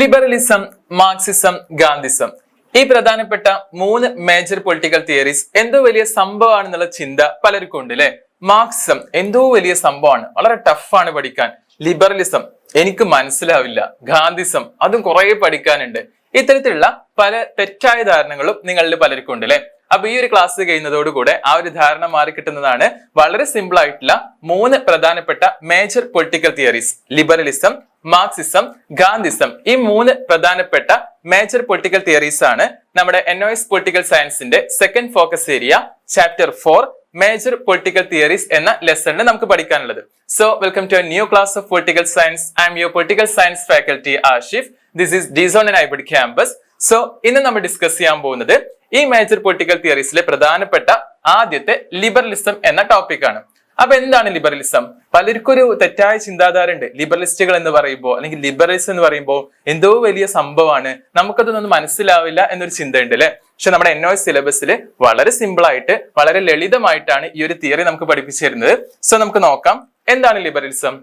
Liberalism, Marxism, Gandhism ഈ പ്രധാനപ്പെട്ട മൂന്ന് മേജർ പൊളിറ്റിക്കൽ തിയറീസ് എന്തോ വലിയ സംഭവമാണെന്നുള്ള ചിന്ത പലർക്കും ഉണ്ട് അല്ലെ. മാർക്സിസം എന്തോ വലിയ സംഭവമാണ്, വളരെ ടഫാണ് പഠിക്കാൻ. ലിബറലിസം എനിക്ക് മനസ്സിലാവില്ല. ഗാന്ധിസം അതും കുറെ പഠിക്കാനുണ്ട്. ഇത്തരത്തിലുള്ള പല തെറ്റായ ധാരണകളും നിങ്ങളിൽ പലർക്കും ഉണ്ട് അല്ലെ. അപ്പൊ ഈ ഒരു ക്ലാസ് കഴിയുന്നതോടുകൂടെ ആ ഒരു ധാരണ മാറി കിട്ടുന്നതാണ്. വളരെ സിമ്പിൾ ആയിട്ടുള്ള മൂന്ന് പ്രധാനപ്പെട്ട major political theories liberalism, Marxism, Gandhism ഈ മൂന്ന് പ്രധാനപ്പെട്ട മേജർ പൊളിറ്റിക്കൽ തിയറീസ് ആണ് നമ്മുടെ NOS പൊളിറ്റിക്കൽ സയൻസിന്റെ second focus area chapter 4 major political theories എന്ന ലെസണിൽ നമുക്ക് പഠിക്കാനുള്ളത്. So welcome to a new class of political science. I'm your political science faculty Ashif. This is ഡിസോൺ ആൻഡ് ഹൈബ്രിഡ് ക്യാമ്പസ്. സോ ഇന്ന് നമ്മൾ ഡിസ്കസ് ചെയ്യാൻ പോകുന്നത് ഈ മേജർ പൊളിറ്റിക്കൽ തിയറീസിലെ പ്രധാനപ്പെട്ട ആദ്യത്തെ ലിബറലിസം എന്ന ടോപ്പിക് ആണ്. അപ്പൊ എന്താണ് ലിബറലിസം? പലർക്കും ഒരു തെറ്റായ ചിന്താധാര ഉണ്ട്. ലിബറലിസ്റ്റുകൾ എന്ന് പറയുമ്പോൾ അല്ലെങ്കിൽ ലിബറലിസം എന്ന് പറയുമ്പോൾ എന്തോ വലിയ സംഭവമാണ്, നമുക്കതൊന്നും മനസ്സിലാവില്ല എന്നൊരു ചിന്ത ഉണ്ട് അല്ലെ. പക്ഷെ നമ്മുടെ NOS സിലബസിൽ വളരെ സിമ്പിൾ ആയിട്ട് വളരെ ലളിതമായിട്ടാണ് ഈ ഒരു തിയറി നമുക്ക് പഠിപ്പിച്ചു തരുന്നത്. സോ നമുക്ക് നോക്കാം എന്താണ് ലിബറലിസം.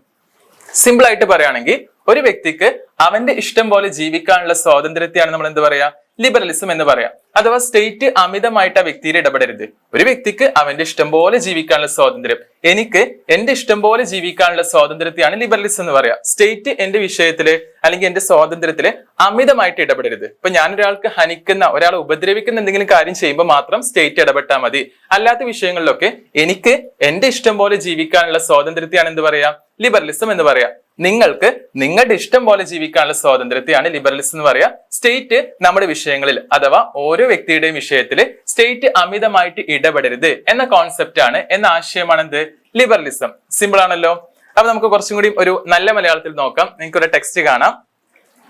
സിമ്പിൾ ആയിട്ട് പറയുകയാണെങ്കിൽ ഒരു വ്യക്തിക്ക് അവന്റെ ഇഷ്ടം പോലെ ജീവിക്കാനുള്ള സ്വാതന്ത്ര്യത്തെയാണ് നമ്മൾ എന്ത് പറയാ, ലിബറലിസം എന്ന് പറയാം. അഥവാ സ്റ്റേറ്റ് അമിതമായിട്ട് ആ വ്യക്തിയിൽ ഇടപെടരുത്. ഒരു വ്യക്തിക്ക് അവന്റെ ഇഷ്ടം പോലെ ജീവിക്കാനുള്ള സ്വാതന്ത്ര്യം, എനിക്ക് എന്റെ ഇഷ്ടം പോലെ ജീവിക്കാനുള്ള സ്വാതന്ത്ര്യത്തെയാണ് ലിബറലിസം എന്ന് പറയാം. സ്റ്റേറ്റ് എന്റെ വിഷയത്തില് അല്ലെങ്കിൽ എന്റെ സ്വാതന്ത്ര്യത്തില് അമിതമായിട്ട് ഇടപെടരുത്. ഇപ്പൊ ഞാനൊരാൾക്ക് ഹനിക്കുന്ന, ഒരാളെ ഉപദ്രവിക്കുന്ന എന്തെങ്കിലും കാര്യം ചെയ്യുമ്പോൾ മാത്രം സ്റ്റേറ്റ് ഇടപെട്ടാൽ മതി. അല്ലാത്ത വിഷയങ്ങളിലൊക്കെ എനിക്ക് എന്റെ ഇഷ്ടം പോലെ ജീവിക്കാനുള്ള സ്വാതന്ത്ര്യത്തെയാണ് എന്ത് പറയാ, ലിബറലിസം എന്ന് പറയാം. നിങ്ങൾക്ക് നിങ്ങളുടെ ഇഷ്ടം പോലെ ജീവിക്കാനുള്ള സ്വാതന്ത്ര്യത്തെയാണ് ലിബറലിസം എന്ന് പറയാ. സ്റ്റേറ്റ് നമ്മുടെ വിഷയങ്ങളിൽ അഥവാ ഓരോ വ്യക്തിയുടെയും വിഷയത്തില് സ്റ്റേറ്റ് അമിതമായിട്ട് ഇടപെടരുത് എന്ന കോൺസെപ്റ്റ് ആണ്, എന്ന ആശയമാണ് എന്ത്, ലിബറലിസം. സിമ്പിൾ ആണല്ലോ. അപ്പൊ നമുക്ക് കുറച്ചും കൂടി ഒരു നല്ല മലയാളത്തിൽ നോക്കാം. നിങ്ങൾക്ക് ഒരു ടെക്സ്റ്റ് കാണാം.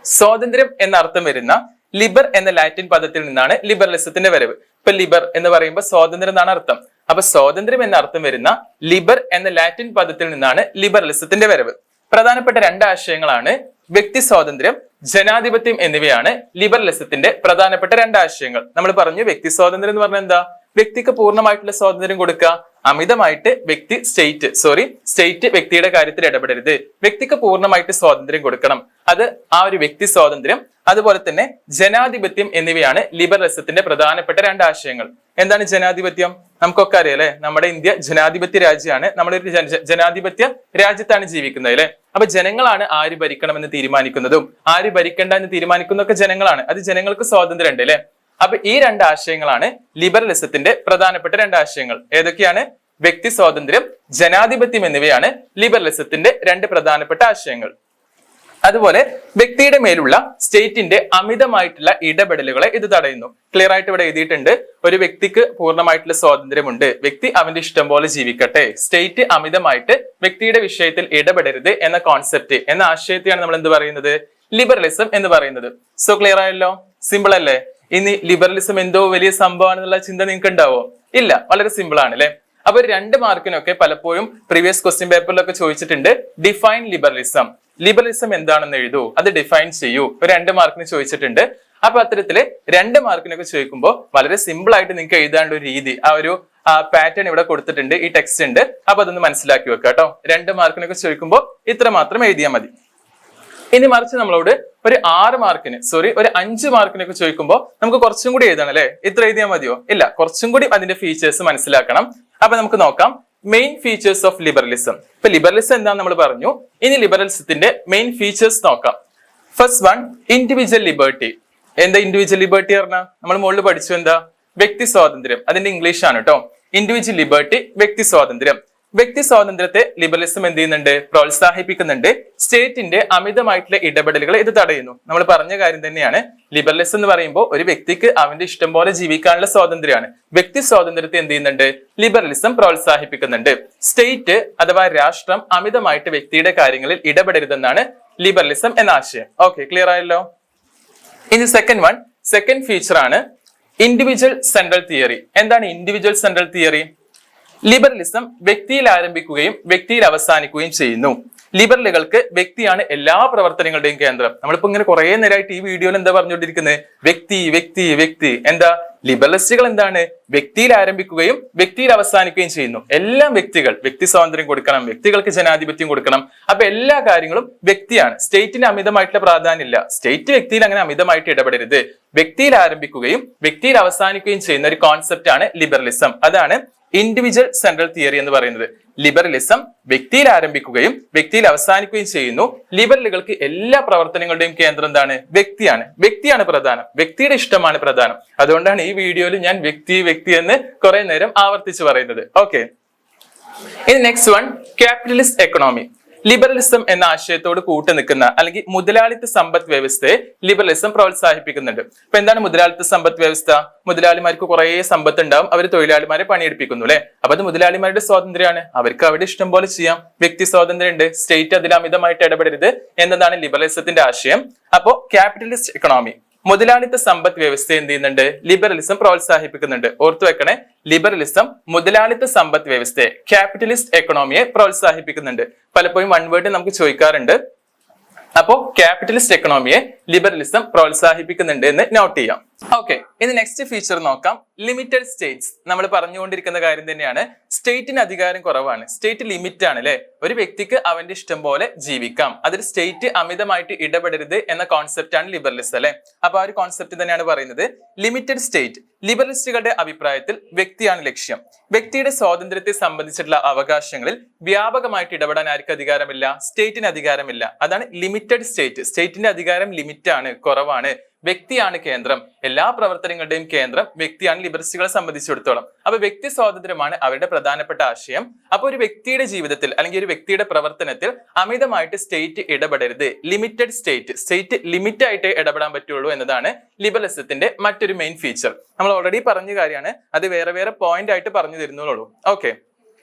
സ്വാതന്ത്ര്യം എന്ന അർത്ഥം വരുന്ന ലിബർ എന്ന ലാറ്റിൻ പദത്തിൽ നിന്നാണ് ലിബറലിസത്തിന്റെ വരവ്. ഇപ്പൊ ലിബർ എന്ന് പറയുമ്പോൾ സ്വാതന്ത്ര്യം എന്നാണ് അർത്ഥം. അപ്പൊ സ്വാതന്ത്ര്യം എന്ന അർത്ഥം വരുന്ന ലിബർ എന്ന ലാറ്റിൻ പദത്തിൽ നിന്നാണ് ലിബറലിസത്തിന്റെ വരവ്. പ്രധാനപ്പെട്ട രണ്ട് ആശയങ്ങളാണ് വ്യക്തി സ്വാതന്ത്ര്യം, ജനാധിപത്യം എന്നിവയാണ് ലിബറലിസത്തിന്റെ പ്രധാനപ്പെട്ട രണ്ട് ആശയങ്ങൾ. നമ്മൾ പറഞ്ഞു വ്യക്തി സ്വാതന്ത്ര്യം എന്ന് പറഞ്ഞാൽ എന്താ, വ്യക്തിക്ക് പൂർണ്ണമായിട്ടുള്ള സ്വാതന്ത്ര്യം കൊടുക്കുക. അമിതമായിട്ട് സ്റ്റേറ്റ് വ്യക്തിയുടെ കാര്യത്തിൽ ഇടപെടരുത്. വ്യക്തിക്ക് പൂർണ്ണമായിട്ട് സ്വാതന്ത്ര്യം കൊടുക്കണം. അത് ആ ഒരു വ്യക്തി സ്വാതന്ത്ര്യം, അതുപോലെ തന്നെ ജനാധിപത്യം എന്നിവയാണ് ലിബറലിസത്തിന്റെ പ്രധാനപ്പെട്ട രണ്ട് ആശയങ്ങൾ. എന്താണ് ജനാധിപത്യം? നമുക്കൊക്കെ അറിയാം അല്ലെ, നമ്മുടെ ഇന്ത്യ ജനാധിപത്യ രാജ്യമാണ്. നമ്മളൊരു ജനാധിപത്യ രാജ്യത്താണ് ജീവിക്കുന്നത് അല്ലെ. അപ്പൊ ജനങ്ങളാണ് ആര് ഭരിക്കണം എന്ന് തീരുമാനിക്കുന്നതും ആര് ഭരിക്കണ്ട എന്ന് തീരുമാനിക്കുന്നതൊക്കെ ജനങ്ങളാണ്. അത് ജനങ്ങൾക്ക് സ്വാതന്ത്ര്യം ഉണ്ട് അല്ലെ. അപ്പൊ ഈ രണ്ട് ആശയങ്ങളാണ് ലിബറലിസത്തിന്റെ പ്രധാനപ്പെട്ട രണ്ട് ആശയങ്ങൾ. ഏതൊക്കെയാണ്? വ്യക്തി സ്വാതന്ത്ര്യം, ജനാധിപത്യം എന്നിവയാണ് ലിബറലിസത്തിന്റെ രണ്ട് പ്രധാനപ്പെട്ട ആശയങ്ങൾ. അതുപോലെ വ്യക്തിയുടെ മേലുള്ള സ്റ്റേറ്റിന്റെ അമിതമായിട്ടുള്ള ഇടപെടലുകളെ ഇത് തടയുന്നു. ക്ലിയർ ആയിട്ട് ഇവിടെ എഴുതിയിട്ടുണ്ട്. ഒരു വ്യക്തിക്ക് പൂർണ്ണമായിട്ടുള്ള സ്വാതന്ത്ര്യമുണ്ട്, വ്യക്തി അവന്റെ ഇഷ്ടം പോലെ ജീവിക്കട്ടെ, സ്റ്റേറ്റ് അമിതമായിട്ട് വ്യക്തിയുടെ വിഷയത്തിൽ ഇടപെടരുത് എന്ന കോൺസെപ്റ്റ്, എന്ന ആശയത്തെയാണ് നമ്മൾ എന്ത് പറയുന്നത്, ലിബറലിസം എന്ന് പറയുന്നത്. സോ ക്ലിയർ ആയല്ലോ, സിമ്പിൾ അല്ലേ? ഇനി ലിബറലിസം എന്തോ വലിയ സംഭവമാണെന്നുള്ള ചിന്ത നിങ്ങൾക്ക് ഉണ്ടാവോ? ഇല്ല, വളരെ സിമ്പിൾ ആണ് അല്ലെ. അപ്പൊ 2 മാർക്കിനൊക്കെ പലപ്പോഴും പ്രീവിയസ് ക്വസ്റ്റ്യൻ പേപ്പറിലൊക്കെ ചോദിച്ചിട്ടുണ്ട്, ഡിഫൈൻ ലിബറലിസം. ലിബറലിസം എന്താണെന്ന് എഴുതൂ, അത് ഡിഫൈൻ ചെയ്യൂ. 2 മാർക്കിന് ചോദിച്ചിട്ടുണ്ട്. അപ്പൊ അത്തരത്തില് 2 മാർക്കിനൊക്കെ ചോദിക്കുമ്പോൾ വളരെ സിമ്പിൾ ആയിട്ട് നിങ്ങൾക്ക് എഴുതാനുള്ള ഒരു രീതി, ആ ഒരു പാറ്റേൺ ഇവിടെ കൊടുത്തിട്ടുണ്ട്, ഈ ടെക്സ്റ്റ് ഉണ്ട്. അപ്പൊ അതൊന്ന് മനസ്സിലാക്കി വെക്കുക കേട്ടോ. 2 മാർക്കിനൊക്കെ ചോദിക്കുമ്പോൾ ഇത്ര മാത്രം എഴുതിയാൽ മതി. ഇനി മറിച്ച് നമ്മളോട് ഒരു 6 മാർക്കിന് ഒരു 5 മാർക്കിനൊക്കെ ചോദിക്കുമ്പോൾ നമുക്ക് കുറച്ചും കൂടി എഴുതണം അല്ലെ. ഇത്ര എഴുതിയാൽ മതിയോ? ഇല്ല, കുറച്ചും കൂടി അതിന്റെ ഫീച്ചേഴ്സ് മനസ്സിലാക്കണം. അപ്പൊ നമുക്ക് നോക്കാം മെയിൻ ഫീച്ചേഴ്സ് ഓഫ് ലിബറലിസം. ഇപ്പൊ ലിബറലിസം എന്താണെന്ന് നമ്മൾ പറഞ്ഞു. ഇനി ലിബറലിസത്തിന്റെ മെയിൻ ഫീച്ചേഴ്സ് നോക്കാം. First one, individual liberty. എന്താ ഇൻഡിവിജ്വൽ ലിബർട്ടി പറഞ്ഞാൽ? നമ്മൾ മുകളിൽ പഠിച്ചു എന്താ, വ്യക്തി സ്വാതന്ത്ര്യം. അതിന്റെ ഇംഗ്ലീഷ് ആണ് കേട്ടോ. ഇൻഡിവിജ്വൽ ലിബർട്ടി, വ്യക്തി സ്വാതന്ത്ര്യം. വ്യക്തി സ്വാതന്ത്ര്യത്തെ ലിബറലിസം എന്ത് ചെയ്യുന്നുണ്ട്, പ്രോത്സാഹിപ്പിക്കുന്നുണ്ട്. സ്റ്റേറ്റിന്റെ അമിതമായിട്ടുള്ള ഇടപെടലുകളെ ഇത് തടയുന്നു. നമ്മൾ പറഞ്ഞ കാര്യം തന്നെയാണ്. ലിബറലിസം എന്ന് പറയുമ്പോൾ ഒരു വ്യക്തിക്ക് അവന്റെ ഇഷ്ടം പോലെ ജീവിക്കാനുള്ള സ്വാതന്ത്ര്യമാണ്. വ്യക്തി സ്വാതന്ത്ര്യത്തെ എന്ത് ചെയ്യുന്നുണ്ട്, ലിബറലിസം പ്രോത്സാഹിപ്പിക്കുന്നുണ്ട്. സ്റ്റേറ്റ് അഥവാ രാഷ്ട്രം അമിതമായിട്ട് വ്യക്തിയുടെ കാര്യങ്ങളിൽ ഇടപെടരുതെന്നാണ് ലിബറലിസം എന്ന ആശയം. ഓക്കെ, ക്ലിയർ ആയല്ലോ. ഇനി സെക്കൻഡ് ഫീച്ചർ ആണ് ഇൻഡിവിജ്വൽ സെൻട്രൽ തിയറി. എന്താണ് ഇൻഡിവിജ്വൽ സെൻട്രൽ തിയറി? ലിബറലിസം വ്യക്തിയിൽ ആരംഭിക്കുകയും വ്യക്തിയിൽ അവസാനിക്കുകയും ചെയ്യുന്നു. ലിബറലുകൾക്ക് വ്യക്തിയാണ് എല്ലാ പ്രവർത്തനങ്ങളുടെയും കേന്ദ്രം. നമ്മളിപ്പോ ഇങ്ങനെ കുറെ നേരമായിട്ട് ഈ വീഡിയോയിൽ എന്താ പറഞ്ഞുകൊണ്ടിരിക്കുന്നത്, വ്യക്തി വ്യക്തി വ്യക്തി. എന്താ ലിബറലിസ്റ്റുകൾ എന്താണ്? വ്യക്തിയിൽ ആരംഭിക്കുകയും വ്യക്തിയിൽ അവസാനിക്കുകയും ചെയ്യുന്നു. എല്ലാം വ്യക്തി സ്വാതന്ത്ര്യം കൊടുക്കണം, വ്യക്തികൾക്ക് ജനാധിപത്യം കൊടുക്കണം. അപ്പൊ എല്ലാ കാര്യങ്ങളും വ്യക്തിയാണ്. സ്റ്റേറ്റിന് അമിതമായിട്ടുള്ള പ്രാധാന്യം ഇല്ല. സ്റ്റേറ്റ് വ്യക്തിയിൽ അങ്ങനെ അമിതമായിട്ട് ഇടപെടരുത്. വ്യക്തിയിൽ ആരംഭിക്കുകയും വ്യക്തിയിൽ അവസാനിക്കുകയും ചെയ്യുന്ന ഒരു കോൺസെപ്റ്റ് ആണ് ലിബറലിസം. അതാണ് ഇൻഡിവിജ്വൽ സെൻട്രൽ തിയറി എന്ന് പറയുന്നത്. ലിബറലിസം വ്യക്തിയിൽ ആരംഭിക്കുകയും വ്യക്തിയിൽ അവസാനിക്കുകയും ചെയ്യുന്നു. ലിബറലുകൾക്ക് എല്ലാ പ്രവർത്തനങ്ങളുടെയും കേന്ദ്രം എന്താണ്? വ്യക്തിയാണ് പ്രധാനം. വ്യക്തിയുടെ ഇഷ്ടമാണ് പ്രധാനം. അതുകൊണ്ടാണ് ഈ വീഡിയോയിൽ ഞാൻ വ്യക്തി എന്ന് കുറെ നേരം ആവർത്തിച്ച് പറയുന്നത്. ഓക്കെ, ഇനി next one, capitalist economy. Liberalism എന്ന ആശയത്തോട് കൂട്ടുനിൽക്കുന്ന അല്ലെങ്കിൽ മുതലാളിത്ത സമ്പദ് വ്യവസ്ഥയെ ലിബറലിസം പ്രോത്സാഹിപ്പിക്കുന്നുണ്ട്. ഇപ്പൊ എന്താണ് മുതലാളിത്ത സമ്പദ് വ്യവസ്ഥ? മുതലാളിമാർക്ക് കുറെ സമ്പത്ത് ഉണ്ടാവും, അവർ തൊഴിലാളിമാരെ പണിയെടുപ്പിക്കുന്നു അല്ലെ. അപ്പൊ അത് മുതലാളിമാരുടെ സ്വാതന്ത്ര്യമാണ്, അവർക്ക് അവരുടെ ഇഷ്ടം പോലെ ചെയ്യാം. വ്യക്തി സ്വാതന്ത്ര്യം ഉണ്ട്, സ്റ്റേറ്റ് അതിൽ അമിതമായിട്ട് ഇടപെടരുത് എന്നതാണ് ലിബറലിസത്തിന്റെ ആശയം. അപ്പോ ക്യാപിറ്റലിസ്റ്റ് എക്കണോമി, മുതലാളിത്ത സമ്പദ് വ്യവസ്ഥ എന്ത് ചെയ്യുന്നുണ്ട്? ലിബറലിസം പ്രോത്സാഹിപ്പിക്കുന്നുണ്ട്. ഓർത്തു വെക്കണേ, ലിബറലിസം മുതലാളിത്ത സമ്പദ് വ്യവസ്ഥയെ, ക്യാപിറ്റലിസ്റ്റ് എക്കണോമിയെ പ്രോത്സാഹിപ്പിക്കുന്നുണ്ട്. പലപ്പോഴും വൺ വേർഡ് നമുക്ക് ചോദിക്കാറുണ്ട്. അപ്പോ ക്യാപിറ്റലിസ്റ്റ് എക്കണോമിയെ ലിബറലിസം പ്രോത്സാഹിപ്പിക്കുന്നുണ്ട് എന്ന് നോട്ട് ചെയ്യാം. ഓക്കെ, ഇനി നെക്സ്റ്റ് ഫീച്ചർ നോക്കാം. Limited States. നമ്മൾ പറഞ്ഞുകൊണ്ടിരിക്കുന്ന കാര്യം തന്നെയാണ്. സ്റ്റേറ്റിന് അധികാരം കുറവാണ്, സ്റ്റേറ്റ് ലിമിറ്റ് ആണ് അല്ലെ. ഒരു വ്യക്തിക്ക് അവന്റെ ഇഷ്ടം പോലെ ജീവിക്കാം, അതിൽ സ്റ്റേറ്റ് അമിതമായിട്ട് ഇടപെടരുത് എന്ന കോൺസെപ്റ്റ് ആണ് ലിബറലിസം അല്ലെ. അപ്പൊ ആ ഒരു കോൺസെപ്റ്റ് തന്നെയാണ് പറയുന്നത് ലിമിറ്റഡ് സ്റ്റേറ്റ്. ലിബറലിസ്റ്റുകളുടെ അഭിപ്രായത്തിൽ വ്യക്തിയാണ് ലക്ഷ്യം. വ്യക്തിയുടെ സ്വാതന്ത്ര്യത്തെ സംബന്ധിച്ചിട്ടുള്ള അവകാശങ്ങളിൽ വ്യാപകമായിട്ട് ഇടപെടാൻ ആർക്കും അധികാരമില്ല? സ്റ്റേറ്റിന് അധികാരമില്ല. അതാണ് ലിമിറ്റഡ് സ്റ്റേറ്റ്. സ്റ്റേറ്റിന്റെ അധികാരം ലിമിറ്റ് ആണ്, കുറവാണ്. വ്യക്തിയാണ് കേന്ദ്രം. എല്ലാ പ്രവർത്തനങ്ങളുടെയും കേന്ദ്രം വ്യക്തിയാണ് ലിബറലിസ്റ്റുകളെ സംബന്ധിച്ചിടത്തോളം. അപ്പൊ വ്യക്തി സ്വാതന്ത്ര്യമാണ് അവരുടെ പ്രധാനപ്പെട്ട ആശയം. അപ്പൊ ഒരു വ്യക്തിയുടെ ജീവിതത്തിൽ അല്ലെങ്കിൽ ഒരു വ്യക്തിയുടെ പ്രവർത്തനത്തിൽ അമിതമായിട്ട് സ്റ്റേറ്റ് ഇടപെടരുത്. ലിമിറ്റഡ് സ്റ്റേറ്റ് ലിമിറ്റ് ആയിട്ട് ഇടപെടാൻ പറ്റുള്ളൂ എന്നതാണ് ലിബറലിസത്തിന്റെ മറ്റൊരു മെയിൻ ഫീച്ചർ. നമ്മൾ ഓൾറെഡി പറഞ്ഞ കാര്യമാണ്, അത് വേറെ പോയിന്റ് ആയിട്ട് പറഞ്ഞു തരുന്നുള്ളൂ. ഓക്കെ,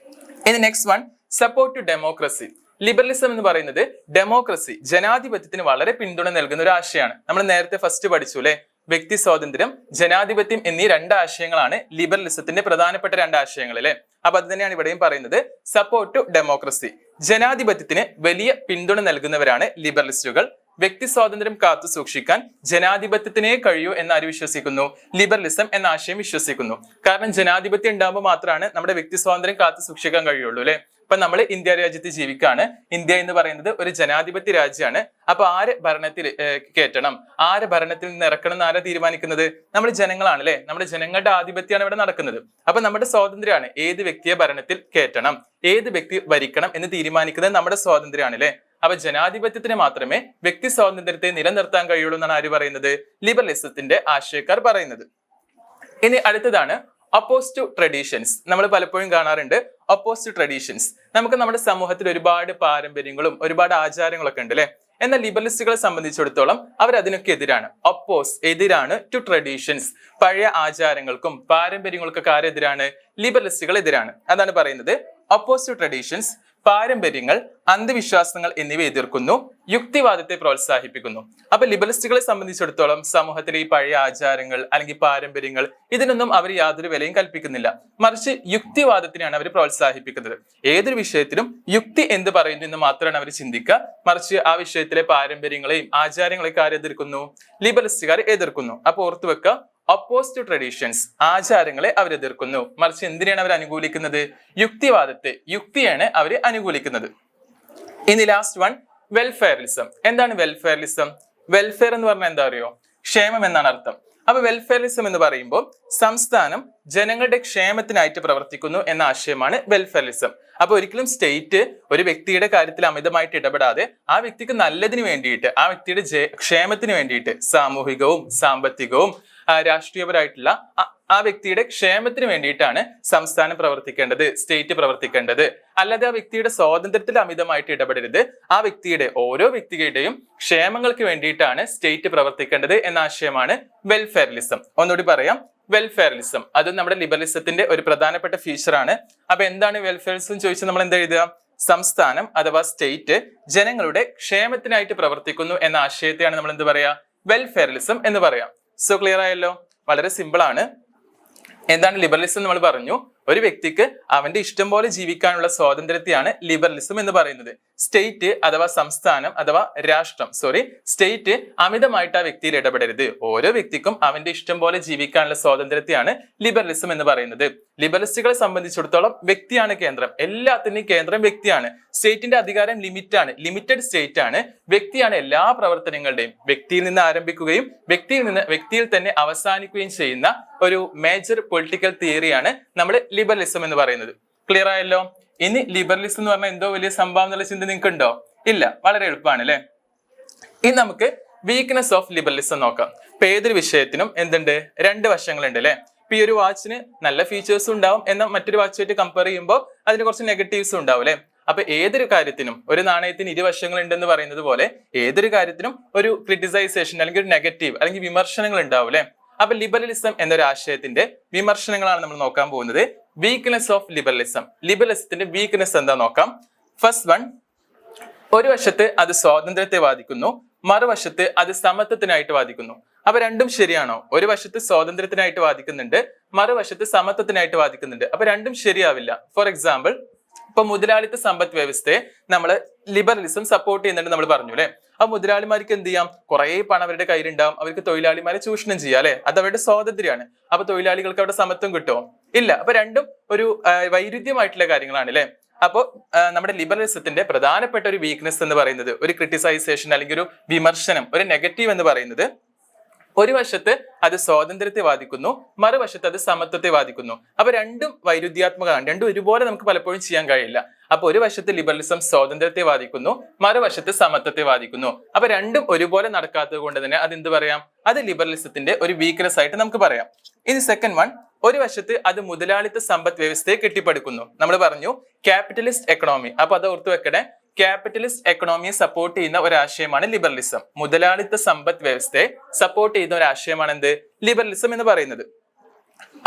ഇനി next one, support to democracy. Liberalism എന്ന് പറയുന്നത് ഡെമോക്രസി, ജനാധിപത്യത്തിന് വളരെ പിന്തുണ നൽകുന്ന ഒരു ആശയമാണ്. നമ്മൾ നേരത്തെ ഫസ്റ്റ് പഠിച്ചു അല്ലെ, വ്യക്തി സ്വാതന്ത്ര്യം, ജനാധിപത്യം എന്നീ രണ്ട് ആശയങ്ങളാണ് ലിബറലിസത്തിന്റെ പ്രധാനപ്പെട്ട രണ്ട് ആശയങ്ങൾ അല്ലെ. അപ്പൊ അത് തന്നെയാണ് ഇവിടെയും പറയുന്നത്. സപ്പോർട്ട് ടു ഡെമോക്രസി, ജനാധിപത്യത്തിന് വലിയ പിന്തുണ നൽകുന്നവരാണ് ലിബറലിസ്റ്റുകൾ. വ്യക്തി സ്വാതന്ത്ര്യം കാത്തു സൂക്ഷിക്കാൻ ജനാധിപത്യത്തിനേ കഴിയൂ എന്ന് ആര് വിശ്വസിക്കുന്നു? ലിബറലിസം എന്ന ആശയം വിശ്വസിക്കുന്നു. കാരണം ജനാധിപത്യം ഉണ്ടാകുമ്പോൾ മാത്രമാണ് നമ്മുടെ വ്യക്തി സ്വാതന്ത്ര്യം കാത്തു സൂക്ഷിക്കാൻ കഴിയുള്ളൂ അല്ലെ. ഇപ്പൊ നമ്മൾ ഇന്ത്യ രാജ്യത്ത് ജീവിക്കാണ്. ഇന്ത്യ എന്ന് പറയുന്നത് ഒരു ജനാധിപത്യ രാജ്യമാണ്. അപ്പൊ ആര് ഭരണത്തിൽ കയറ്റണം, ആര് ഭരണത്തിൽ നിന്ന് ഇറക്കണം എന്ന് ആരാ തീരുമാനിക്കുന്നത്? നമ്മൾ ജനങ്ങളാണ് അല്ലെ. നമ്മുടെ ജനങ്ങളുടെ ആധിപത്യമാണ് ഇവിടെ നടക്കുന്നത്. അപ്പൊ നമ്മുടെ സ്വാതന്ത്ര്യമാണ് ഏത് വ്യക്തിയെ ഭരണത്തിൽ കയറ്റണം, ഏത് വ്യക്തി ഭരിക്കണം എന്ന് തീരുമാനിക്കുന്നത് നമ്മുടെ സ്വാതന്ത്ര്യമാണ് അല്ലെ. അപ്പൊ ജനാധിപത്യത്തിന് മാത്രമേ വ്യക്തി സ്വാതന്ത്ര്യത്തെ നിലനിർത്താൻ കഴിയുള്ളൂ എന്നാണ് ആര് പറയുന്നത്? ലിബറലിസത്തിന്റെ ആശയക്കാർ പറയുന്നത്. ഇനി അടുത്തതാണ് ഒപ്പോസ് ടു ട്രഡീഷൻസ്. നമ്മൾ പലപ്പോഴും കാണാറുണ്ട് ഒപ്പോസ് ടു ട്രഡീഷൻസ്. നമുക്ക് നമ്മുടെ സമൂഹത്തിൽ ഒരുപാട് പാരമ്പര്യങ്ങളും ഒരുപാട് ആചാരങ്ങളൊക്കെ ഉണ്ട് അല്ലെ. എന്നാൽ ലിബറലിസ്റ്റുകളെ സംബന്ധിച്ചിടത്തോളം അവർ അതിനൊക്കെ എതിരാണ്. എതിരാണ് ടു ട്രഡീഷൻസ്. പഴയ ആചാരങ്ങൾക്കും പാരമ്പര്യങ്ങൾക്കൊക്കെ ആരെതിരാണ്? ലിബറലിസ്റ്റുകൾ എതിരാണ്. അതാണ് പറയുന്നത്. ഒപ്പോസ് ടു ട്രഡീഷൻസ്, പാരമ്പര്യങ്ങൾ, അന്ധവിശ്വാസങ്ങൾ എന്നിവ എതിർക്കുന്നു, യുക്തിവാദത്തെ പ്രോത്സാഹിപ്പിക്കുന്നു. അപ്പൊ ലിബറലിസ്റ്റുകളെ സംബന്ധിച്ചിടത്തോളം സമൂഹത്തിലെ ഈ പഴയ ആചാരങ്ങൾ അല്ലെങ്കിൽ പാരമ്പര്യങ്ങൾ ഇതിനൊന്നും അവർ യാതൊരു വിലയും കൽപ്പിക്കുന്നില്ല. മറിച്ച് യുക്തിവാദത്തിനാണ് അവർ പ്രോത്സാഹിപ്പിക്കുന്നത്. ഏതൊരു വിഷയത്തിലും യുക്തി എന്ത് പറയുന്നു എന്ന് മാത്രമാണ് അവർ ചിന്തിക്കുക. മറിച്ച് ആ വിഷയത്തിലെ പാരമ്പര്യങ്ങളെയും ആചാരങ്ങളെയൊക്കെ ആര് എതിർക്കുന്നു? ലിബറലിസ്റ്റുകാർ എതിർക്കുന്നു. അപ്പൊ ഓർത്തു വെക്കുക, ഒപ്പോസ് ടു ട്രഡീഷൻസ്, ആചാരങ്ങളെ അവർ എതിർക്കുന്നു. മറിച്ച് എന്തിനാണ് അവർ അനുകൂലിക്കുന്നത്? യുക്തിയാണ് അവർ അനുകൂലിക്കുന്നത്. ഇനി ലാസ്റ്റ് വൺ, വെൽഫെയറിസം. എന്താണ് വെൽഫെയറിസം? വെൽഫെയർ എന്ന് പറഞ്ഞാൽ എന്താ അറിയോ? ക്ഷേമം എന്നാണ് അർത്ഥം. അപ്പൊ വെൽഫെയറിസം എന്ന് പറയുമ്പോൾ സംസ്ഥാനം ജനങ്ങളുടെ ക്ഷേമത്തിനായിട്ട് പ്രവർത്തിക്കുന്നു എന്ന ആശയമാണ് വെൽഫെയറിസം. അപ്പൊ ഒരിക്കലും സ്റ്റേറ്റ് ഒരു വ്യക്തിയുടെ കാര്യത്തിൽ അമിതമായിട്ട് ഇടപെടാതെ ആ വ്യക്തിക്ക് നല്ലതിന് വേണ്ടിയിട്ട്, ആ വ്യക്തിയുടെ ക്ഷേമത്തിന് വേണ്ടിയിട്ട്, സാമൂഹികവും സാമ്പത്തികവും രാഷ്ട്രീയപരമായിട്ടുള്ള ആ വ്യക്തിയുടെ ക്ഷേമത്തിന് വേണ്ടിയിട്ടാണ് സംസ്ഥാനം പ്രവർത്തിക്കേണ്ടത്, സ്റ്റേറ്റ് പ്രവർത്തിക്കേണ്ടത്. അല്ലാതെ ആ വ്യക്തിയുടെ സ്വാതന്ത്ര്യത്തിൽ അമിതമായിട്ട് ഇടപെടരുത്. ആ വ്യക്തിയുടെ ഓരോ വ്യക്തിയുടെയും ക്ഷേമങ്ങൾക്ക് വേണ്ടിയിട്ടാണ് സ്റ്റേറ്റ് പ്രവർത്തിക്കേണ്ടത് എന്ന ആശയമാണ് വെൽഫെയറിസം. ഒന്നുകൂടി പറയാം, വെൽഫെയറിസം അത് നമ്മുടെ ലിബറലിസത്തിന്റെ ഒരു പ്രധാനപ്പെട്ട ഫീച്ചറാണ്. അപ്പൊ എന്താണ് വെൽഫെയറിസം ചോദിച്ചാൽ നമ്മൾ എന്താ എഴുതുക? സംസ്ഥാനം അഥവാ സ്റ്റേറ്റ് ജനങ്ങളുടെ ക്ഷേമത്തിനായിട്ട് പ്രവർത്തിക്കുന്നു എന്ന ആശയത്തെയാണ് നമ്മൾ എന്ത് പറയാ? വെൽഫെയറിസം എന്ന് പറയാം. സോ ക്ലിയർ ആയല്ലോ? വളരെ സിമ്പിൾ ആണ്. എന്താണ് ലിബറലിസം? നമ്മൾ പറഞ്ഞു ഒരു വ്യക്തിക്ക് അവന്റെ ഇഷ്ടം പോലെ ജീവിക്കാനുള്ള സ്വാതന്ത്ര്യത്തെയാണ് ലിബറലിസം എന്ന് പറയുന്നത്. സ്റ്റേറ്റ് അഥവാ സംസ്ഥാനം അഥവാ രാഷ്ട്രം സ്റ്റേറ്റ് അമിതമായിട്ട് ആ വ്യക്തിയിൽ ഇടപെടരുത്. ഓരോ വ്യക്തിക്കും അവന്റെ ഇഷ്ടം പോലെ ജീവിക്കാനുള്ള സ്വാതന്ത്ര്യത്തെയാണ് ലിബറലിസം എന്ന് പറയുന്നത്. ലിബറലിസ്റ്റുകളെ സംബന്ധിച്ചിടത്തോളം വ്യക്തിയാണ് കേന്ദ്രം, എല്ലാത്തിന്റെയും കേന്ദ്രം വ്യക്തിയാണ്. സ്റ്റേറ്റിന്റെ അധികാരം ലിമിറ്റഡ് സ്റ്റേറ്റ് ആണ്. വ്യക്തിയാണ് എല്ലാ പ്രവർത്തനങ്ങളുടെയും. വ്യക്തിയിൽ നിന്ന് ആരംഭിക്കുകയും വ്യക്തിയിൽ തന്നെ അവസാനിക്കുകയും ചെയ്യുന്ന ഒരു മേജർ പൊളിറ്റിക്കൽ തിയറിയാണ് നമ്മൾ ലിബറലിസം എന്ന് പറയുന്നത്. ക്ലിയർ ആയല്ലോ? ഇനി ലിബറലിസം എന്ന് പറഞ്ഞാൽ എന്തോ വലിയ സംഭവം എന്നുള്ള ചിന്ത നിങ്ങൾക്ക് ഉണ്ടോ? ഇല്ല, വളരെ എളുപ്പമാണ് അല്ലെ. ഇനി നമുക്ക് വീക്ക്നെസ് ഓഫ് ലിബറലിസം നോക്കാം. ഇപ്പൊ ഏതൊരു വിഷയത്തിനും എന്തുണ്ട്? രണ്ട് വശങ്ങളുണ്ട് അല്ലെ. ഇപ്പൊ ഈ ഒരു വാച്ചിന് നല്ല ഫീച്ചേഴ്സും ഉണ്ടാവും, എന്നാൽ മറ്റൊരു വാച്ചുമായിട്ട് കമ്പയർ ചെയ്യുമ്പോൾ അതിന് കുറച്ച് നെഗറ്റീവ്സും ഉണ്ടാവും അല്ലെ. അപ്പൊ ഏതൊരു കാര്യത്തിനും ഒരു നാണയത്തിന് ഇരുവശങ്ങൾ ഉണ്ടെന്ന് പറയുന്നത് പോലെ ഏതൊരു കാര്യത്തിനും ഒരു ക്രിറ്റിസൈസേഷൻ അല്ലെങ്കിൽ ഒരു നെഗറ്റീവ് അല്ലെങ്കിൽ വിമർശനങ്ങൾ ഉണ്ടാവും അല്ലെ. അപ്പൊ ലിബറലിസം എന്നൊരു ആശയത്തിന്റെ വിമർശനങ്ങളാണ് നമ്മൾ നോക്കാൻ പോകുന്നത്. Weakness of liberalism. ലിബറലിസത്തിന്റെ വീക്ക്നെസ് എന്താ നോക്കാം. ഫസ്റ്റ് വൺ, ഒരു വശത്ത് അത് സ്വാതന്ത്ര്യത്തെ വാദിക്കുന്നു, മറുവശത്ത് അത് സമത്വത്തിനായിട്ട് വാദിക്കുന്നു. അപ്പൊ രണ്ടും ശരിയാണോ? ഒരു വശത്ത് സ്വാതന്ത്ര്യത്തിനായിട്ട് വാദിക്കുന്നുണ്ട്, മറുവശത്ത് സമത്വത്തിനായിട്ട് വാദിക്കുന്നുണ്ട്. അപ്പൊ രണ്ടും ശരിയാവില്ല. ഫോർ എക്സാമ്പിൾ, ഇപ്പൊ മുതലാളിത്ത സമ്പദ് വ്യവസ്ഥയെ നമ്മള് ലിബറലിസം സപ്പോർട്ട് ചെയ്യുന്നുണ്ട് നമ്മൾ പറഞ്ഞു അല്ലെ. ആ മുതലാളിമാർക്ക് എന്ത് ചെയ്യാം? കുറെ പണം അവരുടെ കയ്യിലുണ്ടാവും, അവർക്ക് തൊഴിലാളിമാരെ ചൂഷണം ചെയ്യാം അല്ലെ. അത് അവരുടെ സ്വാതന്ത്ര്യമാണ്. അപ്പൊ തൊഴിലാളികൾക്ക് അവിടെ സമത്വം കിട്ടുമോ? ഇല്ല. അപ്പൊ രണ്ടും ഒരു വൈരുദ്ധ്യമായിട്ടുള്ള കാര്യങ്ങളാണ് അല്ലെ. അപ്പോൾ നമ്മുടെ ലിബറലിസത്തിന്റെ പ്രധാനപ്പെട്ട ഒരു വീക്ക്നെസ് എന്ന് പറയുന്നത്, ഒരു ക്രിറ്റിസൈസേഷൻ അല്ലെങ്കിൽ ഒരു വിമർശനം, ഒരു നെഗറ്റീവ് എന്ന് പറയുന്നത്, ഒരു വശത്ത് അത് സ്വാതന്ത്ര്യത്തെ വാദിക്കുന്നു, മറുവശത്ത് അത് സമത്വത്തെ വാദിക്കുന്നു. അപ്പൊ രണ്ടും വൈരുദ്ധ്യാത്മകമാണ്. രണ്ടും ഒരുപോലെ നമുക്ക് പലപ്പോഴും ചെയ്യാൻ കഴിയില്ല. അപ്പൊ ഒരു വശത്ത് ലിബറലിസം സ്വാതന്ത്ര്യത്തെ വാദിക്കുന്നു, മറുവശത്ത് സമത്വത്തെ വാദിക്കുന്നു. അപ്പൊ രണ്ടും ഒരുപോലെ നടക്കാത്തത് കൊണ്ട് തന്നെ അത് എന്ത് പറയാം? അത് ലിബറലിസത്തിന്റെ ഒരു വീക്ക്നെസ് ആയിട്ട് നമുക്ക് പറയാം. ഇനി സെക്കൻഡ് വൺ, ഒരു വശത്ത് അത് മുതലാളിത്ത സമ്പദ് വ്യവസ്ഥയെ കെട്ടിപ്പടുക്കുന്നു. നമ്മൾ പറഞ്ഞു ക്യാപിറ്റലിസ്റ്റ് എക്കണോമി. അപ്പൊ അത് ഓർത്തു വെക്കണേ. ക്യാപിറ്റലിസ്റ്റ് എക്കണോമിയെ സപ്പോർട്ട് ചെയ്യുന്ന ഒരു ആശയമാണ് ലിബറലിസം. മുതലാളിത്ത സമ്പദ് വ്യവസ്ഥയെ സപ്പോർട്ട് ചെയ്യുന്ന ഒരു ആശയമാണ് എന്ത്? ലിബറലിസം എന്ന് പറയുന്നത്.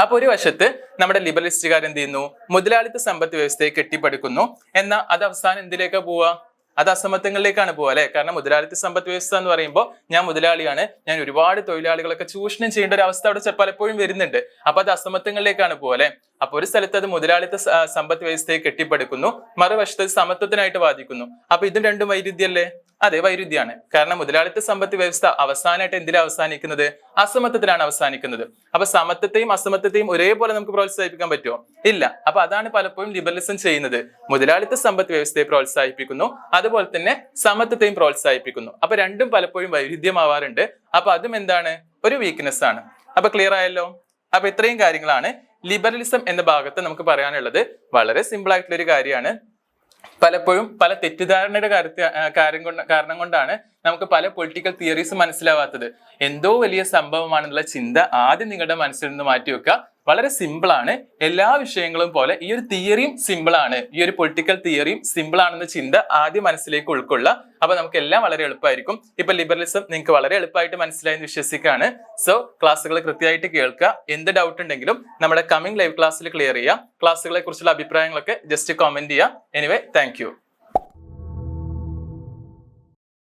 അപ്പൊ ഒരു വശത്ത് നമ്മുടെ ലിബറലിസ്റ്റുകാർ എന്ത് ചെയ്യുന്നു? മുതലാളിത്ത സമ്പദ് വ്യവസ്ഥയെ കെട്ടിപ്പടുക്കുന്നു. എന്നാൽ അത് അവസാനം എന്തിലേക്കാ പോവാ? അത് അസമത്വങ്ങളിലേക്കാണ് പോവുക അല്ലെ. കാരണം മുതലാളിത്ത സമ്പദ് വ്യവസ്ഥ എന്ന് പറയുമ്പോൾ ഞാൻ മുതലാളിയാണ്, ഞാൻ ഒരുപാട് തൊഴിലാളികളൊക്കെ ചൂഷണം ചെയ്യേണ്ട ഒരു അവസ്ഥ അവിടെ പലപ്പോഴും വരുന്നുണ്ട്. അപ്പൊ അത് അസമത്വങ്ങളിലേക്കാണ് പോവുക അല്ലെ. അപ്പൊ ഒരു സ്ഥലത്ത് അത് മുതലാളിത്ത സമ്പദ് വ്യവസ്ഥയെ കെട്ടിപ്പടുക്കുന്നു, മറുവശത്ത് സമത്വത്തിനായിട്ട് വാദിക്കുന്നു. അപ്പൊ ഇതും രണ്ടും വൈരുദ്ധ്യല്ലേ? അതെ, വൈരുദ്ധ്യമാണ്. കാരണം മുതലാളിത്ത സമ്പദ് വ്യവസ്ഥ അവസാനമായിട്ട് എന്തിനാണ് അവസാനിക്കുന്നത്? അസമത്വത്തിലാണ് അവസാനിക്കുന്നത്. അപ്പൊ സമത്വത്തെയും അസമത്വത്തെയും ഒരേപോലെ നമുക്ക് പ്രോത്സാഹിപ്പിക്കാൻ പറ്റുമോ? ഇല്ല. അപ്പൊ അതാണ് പലപ്പോഴും ലിബറലിസം ചെയ്യുന്നത്. മുതലാളിത്ത സമ്പദ് വ്യവസ്ഥയെ പ്രോത്സാഹിപ്പിക്കുന്നു, അതുപോലെ തന്നെ സമത്വത്തെയും പ്രോത്സാഹിപ്പിക്കുന്നു. അപ്പൊ രണ്ടും പലപ്പോഴും വൈരുദ്ധ്യമാവാറുണ്ട്. അപ്പൊ അതും എന്താണ്? ഒരു വീക്ക്നെസ് ആണ്. അപ്പൊ ക്ലിയർ ആയല്ലോ? അപ്പൊ ഇത്രയും കാര്യങ്ങളാണ് ലിബറലിസം എന്ന ഭാഗത്ത് നമുക്ക് പറയാനുള്ളത്. വളരെ സിമ്പിൾ ആയിട്ടുള്ള ഒരു കാര്യമാണ്. പലപ്പോഴും പല തെറ്റിദ്ധാരണയുടെ കാരണം കൊണ്ടാണ് നമുക്ക് പല പൊളിറ്റിക്കൽ തിയറീസ് മനസ്സിലാവാത്തത്. എന്തോ വലിയ സംഭവമാണെന്നുള്ള ചിന്ത ആദ്യം നിങ്ങളുടെ മനസ്സിൽ നിന്ന് മാറ്റിവെക്കുക. വളരെ സിമ്പിൾ ആണ്. എല്ലാ വിഷയങ്ങളും പോലെ ഈ ഒരു തിയറിയും സിമ്പിൾ ആണ്, ഈ ഒരു പൊളിറ്റിക്കൽ തിയറിയും സിമ്പിൾ ആണെന്ന ചിന്ത ആദ്യം മനസ്സിലേക്ക് ഉൾക്കൊള്ളുക. അപ്പൊ നമുക്ക് എല്ലാം വളരെ എളുപ്പമായിരിക്കും. ഇപ്പൊ ലിബറലിസം നിങ്ങൾക്ക് വളരെ എളുപ്പമായിട്ട് മനസ്സിലായെന്ന് വിശ്വസിക്കുകയാണ്. സോ ക്ലാസ്സുകൾ കൃത്യമായിട്ട് കേൾക്കുക. എന്ത് ഡൗട്ട് ഉണ്ടെങ്കിലും നമ്മുടെ കമ്മിങ് ലൈവ് ക്ലാസ്സിൽ ക്ലിയർ ചെയ്യുക. ക്ലാസ്സുകളെ കുറിച്ചുള്ള അഭിപ്രായങ്ങളൊക്കെ ജസ്റ്റ് കമന്റ് ചെയ്യുക. Anyway, thank you.